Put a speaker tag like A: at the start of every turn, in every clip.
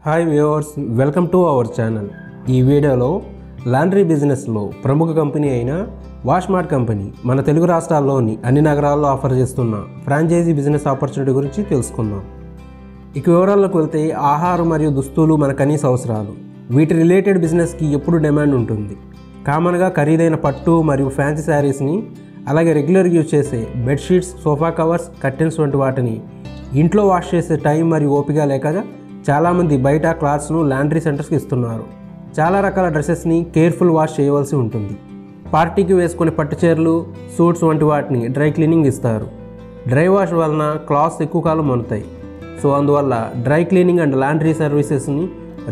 A: Hi viewers, welcome to our channel. ఈ వీడియోలో laundry బిజినెస్లో ప్రముఖ కంపెనీ అయిన వాష్మార్ట్ కంపెనీ మన తెలుగు రాష్ట్రాల్లోని అన్ని నగరాల్లో ఆఫర్ చేస్తున్న ఫ్రాంచైజీ బిజినెస్ ఆపర్చునిటీ గురించి తెలుసుకుందాం. ఇక వివరాల్లోకి వెళ్తే ఆహారం మరియు దుస్తులు మన కనీస అవసరాలు, వీటి రిలేటెడ్ బిజినెస్కి ఎప్పుడు డిమాండ్ ఉంటుంది. కామన్గా ఖరీదైన పట్టు మరియు ఫ్యాన్సీ శారీస్ని, అలాగే రెగ్యులర్గా యూజ్ చేసే బెడ్షీట్స్, సోఫా కవర్స్, కర్టెన్స్ వంటి వాటిని ఇంట్లో వాష్ చేసే టైం మరియు ఓపిక లేక చాలామంది బయట క్లాత్స్ను లాండ్రీ సెంటర్స్కి ఇస్తున్నారు. చాలా రకాల డ్రెస్సెస్ని కేర్ఫుల్ వాష్ చేయవలసి ఉంటుంది. పార్టీకి వేసుకునే పట్టు చీరలు, సూట్స్ వంటి వాటిని డ్రై క్లీనింగ్ ఇస్తారు. డ్రై వాష్ వలన క్లాత్స్ ఎక్కువ కాలం మన్నుతాయి. సో అందువల్ల డ్రై క్లీనింగ్ అండ్ లాండ్రీ సర్వీసెస్ని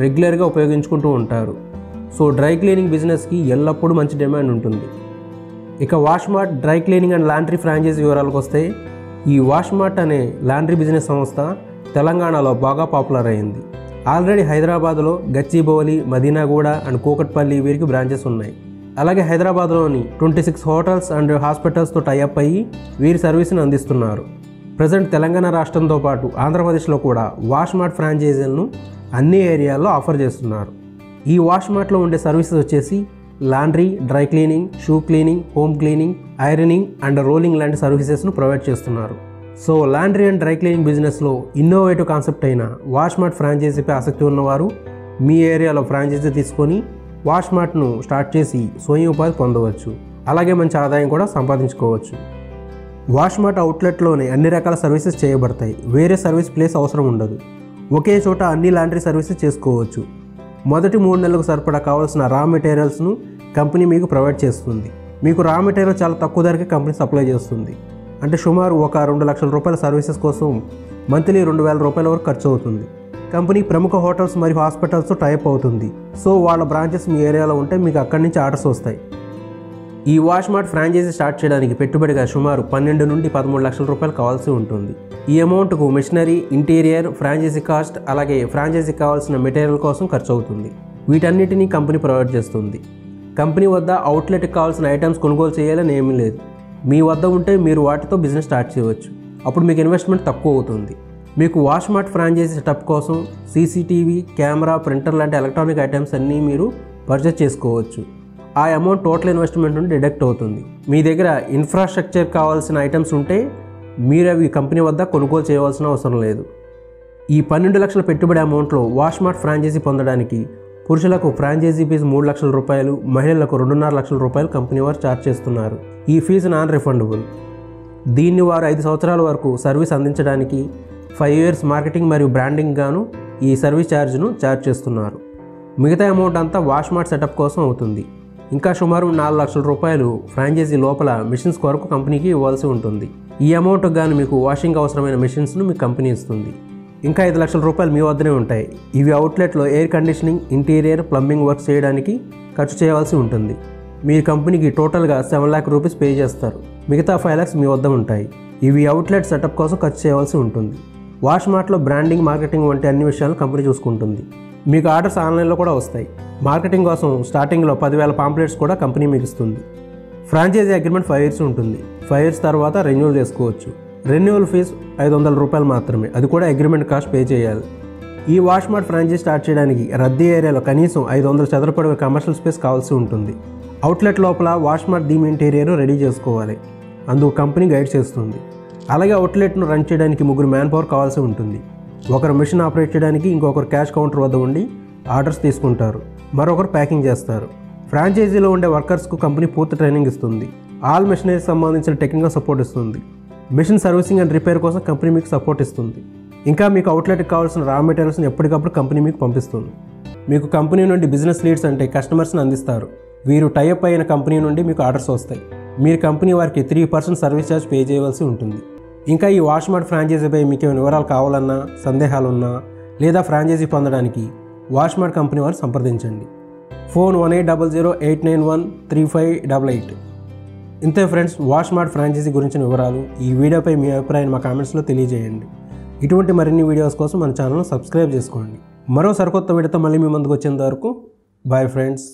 A: రెగ్యులర్గా ఉపయోగించుకుంటూ ఉంటారు. సో డ్రై క్లీనింగ్ బిజినెస్కి ఎల్లప్పుడూ మంచి డిమాండ్ ఉంటుంది. ఇక Washmart dry cleaning and laundry franchise వివరాలకు వస్తే, ఈ వాష్మార్ట్ అనే లాండ్రీ బిజినెస్ సంస్థ తెలంగాణలో బాగా పాపులర్ అయింది. ఆల్రెడీ హైదరాబాద్లో గచ్చిబౌలి, మదీనాగూడ అండ్ కూకట్పల్లి వీరికి బ్రాంచెస్ ఉన్నాయి. అలాగే హైదరాబాద్లోని 26 హోటల్స్ అండ్ హాస్పిటల్స్తో టైఅప్ అయ్యి వీరి సర్వీస్ని అందిస్తున్నారు. ప్రజెంట్ తెలంగాణ రాష్ట్రంతో పాటు ఆంధ్రప్రదేశ్లో కూడా వాష్మార్ట్ ఫ్రాంచైజీలను అన్ని ఏరియాల్లో ఆఫర్ చేస్తున్నారు. ఈ వాష్మార్ట్లో ఉండే సర్వీసెస్ వచ్చేసి laundry, dry cleaning, shoe cleaning, home cleaning, ironing and rolling లాంటి సర్వీసెస్ను ప్రొవైడ్ చేస్తున్నారు. So laundry and dry cleaning బిజినెస్లో ఇన్నోవేటివ్ కాన్సెప్ట్ అయిన వాష్మార్ట్ ఫ్రాంచైజీపై ఆసక్తి ఉన్నవారు మీ ఏరియాలో ఫ్రాంచైజీ తీసుకొని వాష్మార్ట్ను స్టార్ట్ చేసి స్వయం ఉపాధి పొందవచ్చు. అలాగే మంచి ఆదాయం కూడా సంపాదించుకోవచ్చు. వాష్మార్ట్ అవుట్లెట్లోనే అన్ని రకాల సర్వీసెస్ చేయబడతాయి. వేరే సర్వీస్ ప్లేస్ అవసరం ఉండదు. ఒకే చోట అన్ని లాండ్రీ సర్వీసెస్ చేసుకోవచ్చు. మొదటి 3 నెలలకు సరిపడా కావాల్సిన రా మెటీరియల్స్ను కంపెనీ మీకు ప్రొవైడ్ చేస్తుంది. మీకు రా మెటీరియల్ చాలా తక్కువ ధరకే కంపెనీ సప్లై చేస్తుంది. అంటే సుమారు ఒక 2 లక్షల రూపాయల సర్వీసెస్ కోసం మంత్లీ 2,000 రూపాయల వరకు ఖర్చు అవుతుంది. కంపెనీ ప్రముఖ హోటల్స్ మరియు హాస్పిటల్స్తో టైప్ అవుతుంది. సో వాళ్ళ బ్రాంచెస్ మీ ఏరియాలో ఉంటే మీకు అక్కడి నుంచి ఆర్డర్స్ వస్తాయి. ఈ వాష్మార్ట్ ఫ్రాంచైజీ స్టార్ట్ చేయడానికి పెట్టుబడిగా సుమారు 12 నుండి 13 లక్షల రూపాయలు కావాల్సి ఉంటుంది. ఈ అమౌంట్కు మిషనరీ, ఇంటీరియర్, ఫ్రాంచైజీ కాస్ట్, అలాగే ఫ్రాంచైజీ కావాల్సిన మెటీరియల్ కోసం ఖర్చు అవుతుంది. వీటన్నిటినీ కంపెనీ ప్రొవైడ్ చేస్తుంది. కంపెనీ వద్ద అవుట్లెట్కి కావాల్సిన ఐటమ్స్ కొనుగోలు చేయాలని ఏమీ లేదు. మీ వద్ద ఉంటే మీరు వాటితో బిజినెస్ స్టార్ట్ చేయవచ్చు. అప్పుడు మీకు ఇన్వెస్ట్మెంట్ తక్కువ అవుతుంది. మీకు వాష్మార్ట్ ఫ్రాంచైజీ సెటప్ కోసం సీసీటీవీ, కెమెరా, ప్రింటర్ లాంటి ఎలక్ట్రానిక్ ఐటమ్స్ అన్నీ మీరు పర్చేస్ చేసుకోవచ్చు. ఆ అమౌంట్ టోటల్ ఇన్వెస్ట్మెంట్ నుండి డిడక్ట్ అవుతుంది. మీ దగ్గర ఇన్ఫ్రాస్ట్రక్చర్ కావాల్సిన ఐటమ్స్ ఉంటే మీరు అవి కంపెనీ వద్ద కొనుగోలు చేయవలసిన అవసరం లేదు. ఈ 12 లక్షల పెట్టుబడి అమౌంట్లో వాష్మార్ట్ ఫ్రాంచైజీ పొందడానికి పురుషులకు ఫ్రాంచైజీ ఫీజు 3 లక్షల రూపాయలు, మహిళలకు 2.5 లక్షల రూపాయలు కంపెనీ వారు ఛార్జ్ చేస్తున్నారు. ఈ ఫీజు నాన్ రిఫండబుల్. దీన్ని వారు 5 సంవత్సరాల వరకు సర్వీస్ అందించడానికి 5 ఇయర్స్ మార్కెటింగ్ మరియు బ్రాండింగ్ గాను ఈ సర్వీస్ ఛార్జ్ను ఛార్జ్ చేస్తున్నారు. మిగతా అమౌంట్ అంతా వాష్మార్ట్ సెటప్ కోసం అవుతుంది. ఇంకా సుమారు 4 లక్షల రూపాయలు ఫ్రాంచైజీ లోపల మిషన్స్ కొరకు కంపెనీకి ఇవ్వాల్సి ఉంటుంది. ఈ అమౌంట్కి గాను మీకు వాషింగ్ అవసరమైన మిషన్స్ను మీ కంపెనీ ఇస్తుంది. ఇంకా 5 లక్షల రూపాయలు మీ వద్దనే ఉంటాయి. ఇవి అవుట్లెట్లో air conditioning, interior, plumbing work చేయడానికి ఖర్చు చేయవలసి ఉంటుంది. మీ కంపెనీకి టోటల్గా 7 లాక్ రూపీస్ పే చేస్తారు. మిగతా 5 లాక్స్ మీ వద్ద ఉంటాయి. ఇవి అవుట్లెట్ సెటప్ కోసం ఖర్చు చేయవలసి ఉంటుంది. వాష్మార్ట్లో బ్రాండింగ్, మార్కెటింగ్ వంటి అన్ని విషయాలు కంపెనీ చూసుకుంటుంది. మీకు ఆర్డర్స్ ఆన్లైన్లో కూడా వస్తాయి. మార్కెటింగ్ కోసం స్టార్టింగ్లో 10,000 పాంప్లెట్స్ కూడా కంపెనీ మీకు ఇస్తుంది. ఫ్రాంచైజీ అగ్రిమెంట్ 5 ఇయర్స్ ఉంటుంది. 5 ఇయర్స్ తర్వాత రెన్యూవల్ చేసుకోవచ్చు. రెన్యూవల్ ఫీజు 500 రూపాయలు మాత్రమే. అది కూడా అగ్రిమెంట్ కాస్ట్ పే చేయాలి. ఈ వాష్మార్ట్ ఫ్రాంచైజీ స్టార్ట్ చేయడానికి రద్దీ ఏరియాలో కనీసం 500 చదరపు అడుగుల కమర్షియల్ స్పేస్ కావాల్సి ఉంటుంది. అవుట్లెట్ లోపల వాష్మార్ట్ థీమ్ ఇంటీరియర్ రెడీ చేసుకోవాలి. అందుకు కంపెనీ గైడ్ చేస్తుంది. అలాగే అవుట్లెట్ను రన్ చేయడానికి 3 మ్యాన్ పవర్ కావాల్సి ఉంటుంది. ఒకరు మిషన్ ఆపరేట్ చేయడానికి, ఇంకొకరు క్యాష్ కౌంటర్ వద్ద ఉండి ఆర్డర్స్ తీసుకుంటారు, మరొకరు ప్యాకింగ్ చేస్తారు. ఫ్రాంచైజీలో ఉండే వర్కర్స్కు కంపెనీ పూర్తి ట్రైనింగ్ ఇస్తుంది. ఆల్ మెషినరీకి సంబంధించిన టెక్నికల్ సపోర్ట్ ఇస్తుంది. మిషన్ సర్వీసింగ్ అండ్ రిపేర్ కోసం కంపెనీ మీకు సపోర్ట్ ఇస్తుంది. ఇంకా మీకు అవుట్లెట్కి కావాల్సిన రా మెటీరియల్స్ని ఎప్పటికప్పుడు కంపెనీ మీకు పంపిస్తుంది. మీకు కంపెనీ నుండి బిజినెస్ లీడ్స్ అంటే కస్టమర్స్ని అందిస్తారు. వీరు టైఅప్ అయిన కంపెనీ నుండి మీకు ఆర్డర్స్ వస్తాయి. మీరు కంపెనీ వారికి 3% సర్వీస్ ఛార్జ్ పే చేయవలసి ఉంటుంది. ఇంకా ఈ వాష్మార్ట్ ఫ్రాంచైజీపై మీకు ఏమైనా వివరాలు కావాలన్నా, సందేహాలున్నా, లేదా ఫ్రాంచైజీ పొందడానికి వాష్మార్ట్ కంపెనీ వారు సంప్రదించండి. ఫోన్ 180089135888. ఇంతే ఫ్రెండ్స్, వాష్మార్ట్ ఫ్రాంచైజీ గురించిన వివరాలు. ఈ వీడియోపై మీ అభిప్రాయాన్ని మా కామెంట్స్లో తెలియజేయండి. ఇటువంటి మరిన్ని వీడియోస్ కోసం మన ఛానల్ను సబ్స్క్రైబ్ చేసుకోండి. మరో సరికొత్త వీడియోతో మళ్ళీ మీ ముందుకు వచ్చేంత వరకు బాయ్ ఫ్రెండ్స్.